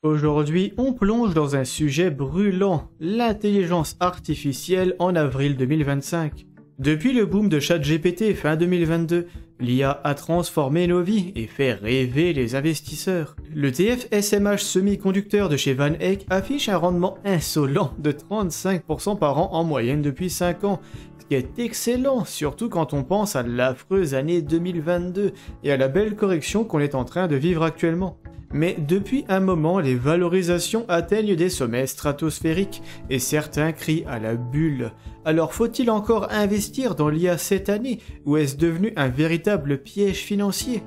Aujourd'hui, on plonge dans un sujet brûlant, l'intelligence artificielle en avril 2025. Depuis le boom de ChatGPT fin 2022, l'IA a transformé nos vies et fait rêver les investisseurs. Le TF SMH semi-conducteur de chez Van Eck affiche un rendement insolent de 35% par an en moyenne depuis 5 ans, ce qui est excellent, surtout quand on pense à l'affreuse année 2022 et à la belle correction qu'on est en train de vivre actuellement. Mais depuis un moment, les valorisations atteignent des sommets stratosphériques et certains crient à la bulle. Alors faut-il encore investir dans l'IA cette année ou est-ce devenu un véritable piège financier?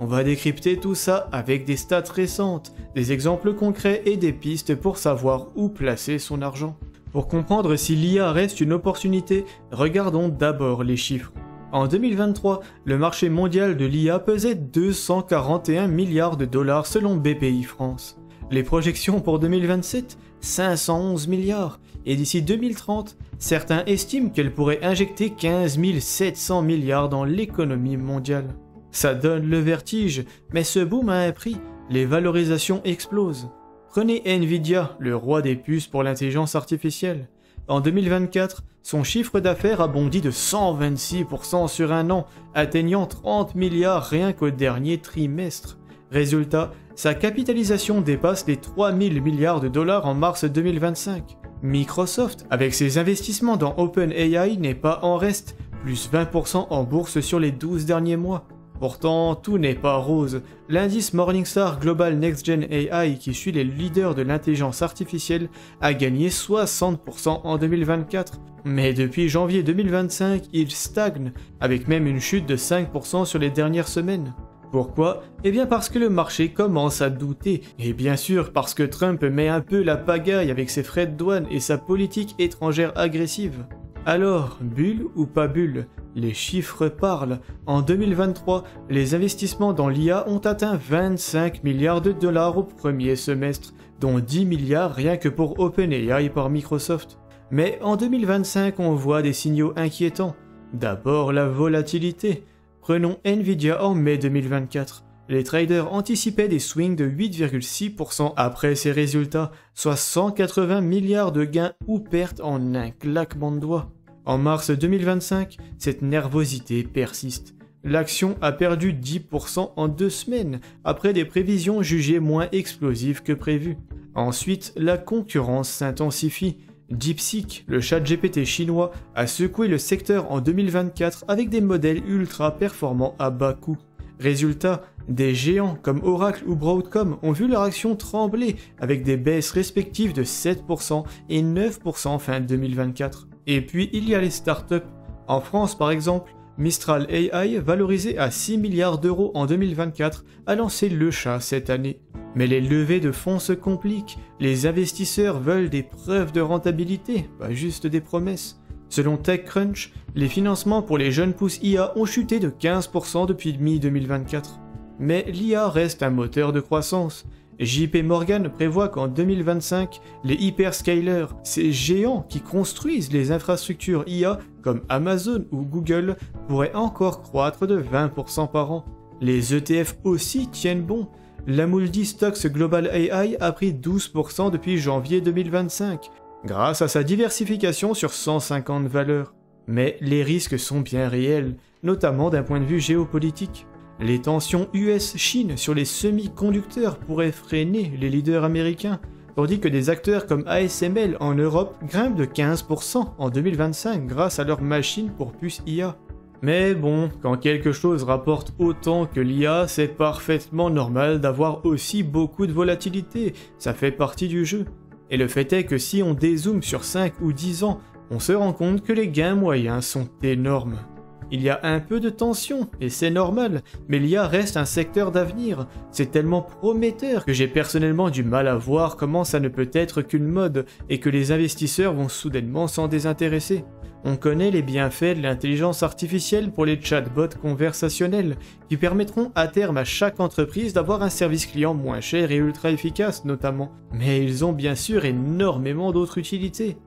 On va décrypter tout ça avec des stats récentes, des exemples concrets et des pistes pour savoir où placer son argent. Pour comprendre si l'IA reste une opportunité, regardons d'abord les chiffres. En 2023, le marché mondial de l'IA pesait 241 milliards de dollars selon BPI France. Les projections pour 2027, 511 milliards. Et d'ici 2030, certains estiment qu'elle pourrait injecter 15 700 milliards dans l'économie mondiale. Ça donne le vertige, mais ce boom a un prix, les valorisations explosent. Prenez Nvidia, le roi des puces pour l'intelligence artificielle. En 2024, son chiffre d'affaires a bondi de 126% sur un an, atteignant 30 milliards rien qu'au dernier trimestre. Résultat, sa capitalisation dépasse les 3000 milliards de dollars en mars 2025. Microsoft, avec ses investissements dans OpenAI, n'est pas en reste, plus 20% en bourse sur les 12 derniers mois. Pourtant, tout n'est pas rose. L'indice Morningstar Global Next Gen AI, qui suit les leaders de l'intelligence artificielle, a gagné 60% en 2024. Mais depuis janvier 2025, il stagne, avec même une chute de 5% sur les dernières semaines. Pourquoi? Eh bien parce que le marché commence à douter, et bien sûr parce que Trump met un peu la pagaille avec ses frais de douane et sa politique étrangère agressive. Alors, bulle ou pas bulle? Les chiffres parlent. En 2023, les investissements dans l'IA ont atteint 25 milliards de dollars au premier semestre, dont 10 milliards rien que pour OpenAI par Microsoft. Mais en 2025, on voit des signaux inquiétants. D'abord, la volatilité. Prenons Nvidia en mai 2024. Les traders anticipaient des swings de 8,6% après ces résultats, soit 180 milliards de gains ou pertes en un claquement de doigts. En mars 2025, cette nervosité persiste. L'action a perdu 10% en 2 semaines, après des prévisions jugées moins explosives que prévues. Ensuite, la concurrence s'intensifie. DeepSeek, le ChatGPT chinois, a secoué le secteur en 2024 avec des modèles ultra performants à bas coût. Résultat, des géants comme Oracle ou Broadcom ont vu leur action trembler avec des baisses respectives de 7% et 9% fin 2024. Et puis il y a les startups. En France par exemple, Mistral AI, valorisé à 6 milliards d'euros en 2024, a lancé le chat cette année. Mais les levées de fonds se compliquent, les investisseurs veulent des preuves de rentabilité, pas juste des promesses. Selon TechCrunch, les financements pour les jeunes pousses IA ont chuté de 15% depuis mi-2024. Mais l'IA reste un moteur de croissance. JP Morgan prévoit qu'en 2025, les hyperscalers, ces géants qui construisent les infrastructures IA comme Amazon ou Google, pourraient encore croître de 20% par an. Les ETF aussi tiennent bon. L'Amundi Stocks Global AI a pris 12% depuis janvier 2025, grâce à sa diversification sur 150 valeurs. Mais les risques sont bien réels, notamment d'un point de vue géopolitique. Les tensions US-Chine sur les semi-conducteurs pourraient freiner les leaders américains, tandis que des acteurs comme ASML en Europe grimpent de 15% en 2025 grâce à leurs machines pour puces IA. Mais bon, quand quelque chose rapporte autant que l'IA, c'est parfaitement normal d'avoir aussi beaucoup de volatilité, ça fait partie du jeu. Et le fait est que si on dézoome sur 5 ou 10 ans, on se rend compte que les gains moyens sont énormes. Il y a un peu de tension, et c'est normal, mais l'IA reste un secteur d'avenir. C'est tellement prometteur que j'ai personnellement du mal à voir comment ça ne peut être qu'une mode, et que les investisseurs vont soudainement s'en désintéresser. On connaît les bienfaits de l'intelligence artificielle pour les chatbots conversationnels, qui permettront à terme à chaque entreprise d'avoir un service client moins cher et ultra efficace notamment. Mais ils ont bien sûr énormément d'autres utilités.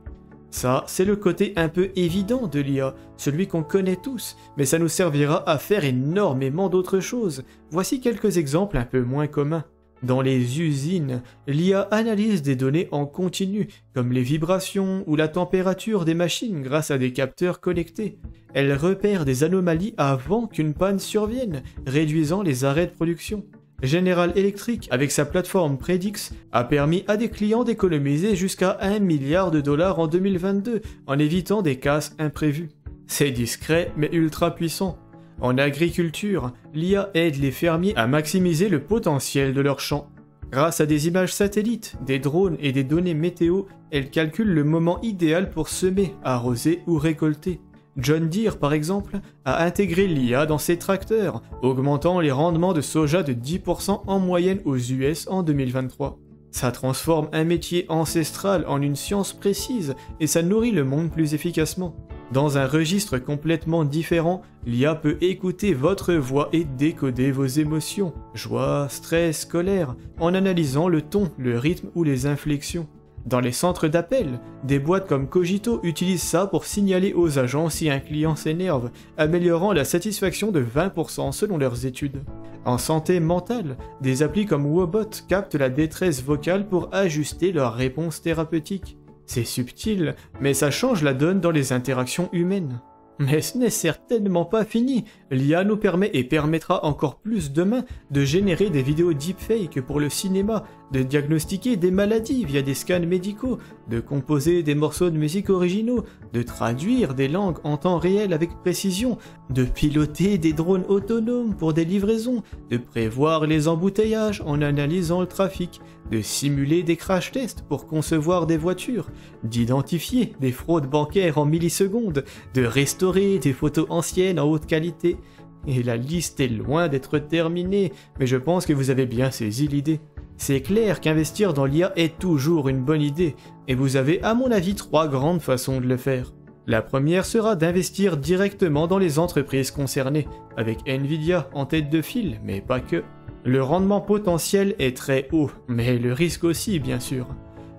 Ça, c'est le côté un peu évident de l'IA, celui qu'on connaît tous, mais ça nous servira à faire énormément d'autres choses. Voici quelques exemples un peu moins communs. Dans les usines, l'IA analyse des données en continu, comme les vibrations ou la température des machines grâce à des capteurs connectés. Elle repère des anomalies avant qu'une panne survienne, réduisant les arrêts de production. General Electric, avec sa plateforme Predix, a permis à des clients d'économiser jusqu'à 1 milliard de dollars en 2022 en évitant des casses imprévues. C'est discret mais ultra puissant. En agriculture, l'IA aide les fermiers à maximiser le potentiel de leurs champs. Grâce à des images satellites, des drones et des données météo, elle calcule le moment idéal pour semer, arroser ou récolter. John Deere, par exemple, a intégré l'IA dans ses tracteurs, augmentant les rendements de soja de 10% en moyenne aux US en 2023. Ça transforme un métier ancestral en une science précise et ça nourrit le monde plus efficacement. Dans un registre complètement différent, l'IA peut écouter votre voix et décoder vos émotions, joie, stress, colère, en analysant le ton, le rythme ou les inflexions. Dans les centres d'appel, des boîtes comme Cogito utilisent ça pour signaler aux agents si un client s'énerve, améliorant la satisfaction de 20% selon leurs études. En santé mentale, des applis comme Wobot captent la détresse vocale pour ajuster leur réponse thérapeutique. C'est subtil, mais ça change la donne dans les interactions humaines. Mais ce n'est certainement pas fini. L'IA nous permet et permettra encore plus demain de générer des vidéos deepfake pour le cinéma, de diagnostiquer des maladies via des scans médicaux, de composer des morceaux de musique originaux, de traduire des langues en temps réel avec précision, de piloter des drones autonomes pour des livraisons, de prévoir les embouteillages en analysant le trafic, de simuler des crash tests pour concevoir des voitures, d'identifier des fraudes bancaires en millisecondes, de restaurer des photos anciennes en haute qualité. Et la liste est loin d'être terminée, mais je pense que vous avez bien saisi l'idée. C'est clair qu'investir dans l'IA est toujours une bonne idée, et vous avez à mon avis 3 grandes façons de le faire. La première sera d'investir directement dans les entreprises concernées, avec Nvidia en tête de file, mais pas que. Le rendement potentiel est très haut, mais le risque aussi bien sûr.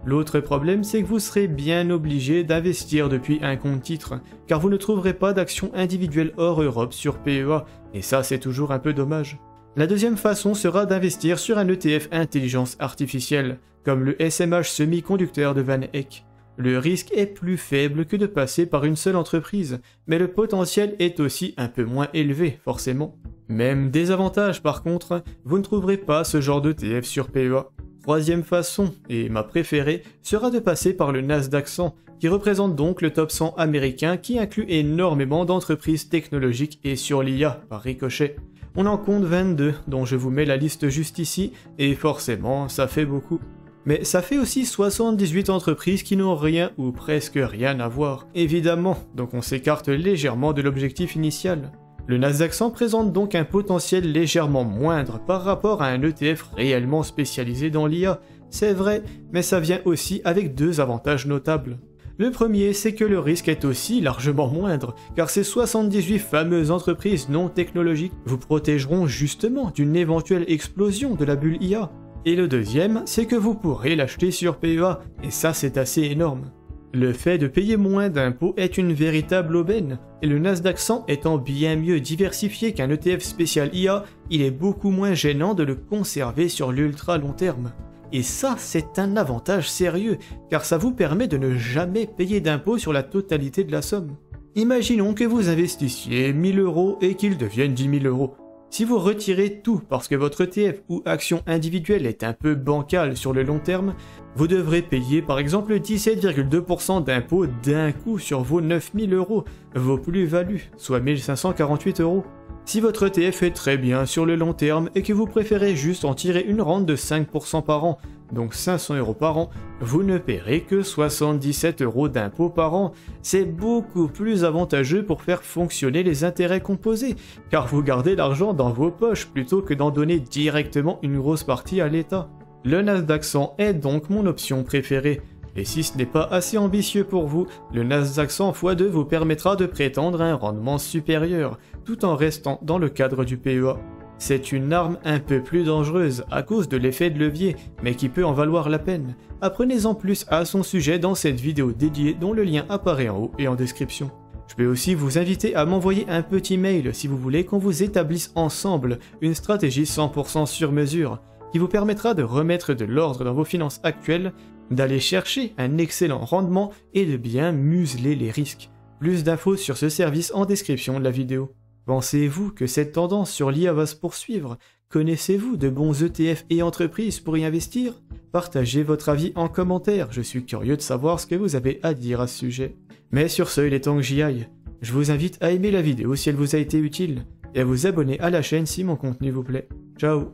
L'autre problème, c'est que vous serez bien obligé d'investir depuis un compte titre, car vous ne trouverez pas d'actions individuelles hors Europe sur PEA, et ça c'est toujours un peu dommage. La deuxième façon sera d'investir sur un ETF intelligence artificielle, comme le SMH semi-conducteur de Van Eck. Le risque est plus faible que de passer par une seule entreprise, mais le potentiel est aussi un peu moins élevé, forcément. Même désavantage par contre, vous ne trouverez pas ce genre d'ETF sur PEA. Troisième façon, et ma préférée, sera de passer par le Nasdaq 100, qui représente donc le top 100 américain qui inclut énormément d'entreprises technologiques et sur l'IA, par ricochet. On en compte 22, dont je vous mets la liste juste ici, et forcément, ça fait beaucoup. Mais ça fait aussi 78 entreprises qui n'ont rien ou presque rien à voir, évidemment, donc on s'écarte légèrement de l'objectif initial. Le Nasdaq 100 présente donc un potentiel légèrement moindre par rapport à un ETF réellement spécialisé dans l'IA, c'est vrai, mais ça vient aussi avec 2 avantages notables. Le premier, c'est que le risque est aussi largement moindre, car ces 78 fameuses entreprises non technologiques vous protégeront justement d'une éventuelle explosion de la bulle IA. Et le deuxième, c'est que vous pourrez l'acheter sur PEA, et ça c'est assez énorme. Le fait de payer moins d'impôts est une véritable aubaine, et le Nasdaq 100 étant bien mieux diversifié qu'un ETF spécial IA, il est beaucoup moins gênant de le conserver sur l'ultra long terme. Et ça, c'est un avantage sérieux, car ça vous permet de ne jamais payer d'impôts sur la totalité de la somme. Imaginons que vous investissiez 1000 € et qu'ils deviennent 10 000 €. Si vous retirez tout parce que votre ETF ou action individuelle est un peu bancale sur le long terme, vous devrez payer par exemple 17,2% d'impôts d'un coup sur vos 9000 €, vos plus-values, soit 1548 €. Si votre ETF est très bien sur le long terme et que vous préférez juste en tirer une rente de 5% par an, donc 500 € par an, vous ne paierez que 77 € d'impôts par an. C'est beaucoup plus avantageux pour faire fonctionner les intérêts composés, car vous gardez l'argent dans vos poches plutôt que d'en donner directement une grosse partie à l'État. Le Nasdaq 100 est donc mon option préférée. Et si ce n'est pas assez ambitieux pour vous, le Nasdaq 100 x2 vous permettra de prétendre à un rendement supérieur, tout en restant dans le cadre du PEA. C'est une arme un peu plus dangereuse à cause de l'effet de levier, mais qui peut en valoir la peine. Apprenez-en plus à son sujet dans cette vidéo dédiée dont le lien apparaît en haut et en description. Je peux aussi vous inviter à m'envoyer un petit mail si vous voulez qu'on vous établisse ensemble une stratégie 100% sur mesure. qui vous permettra de remettre de l'ordre dans vos finances actuelles, d'aller chercher un excellent rendement et de bien museler les risques. Plus d'infos sur ce service en description de la vidéo. Pensez-vous que cette tendance sur l'IA va se poursuivre? Connaissez-vous de bons ETF et entreprises pour y investir? Partagez votre avis en commentaire, je suis curieux de savoir ce que vous avez à dire à ce sujet. Mais sur ce, il est temps que j'y aille. Je vous invite à aimer la vidéo si elle vous a été utile, et à vous abonner à la chaîne si mon contenu vous plaît. Ciao!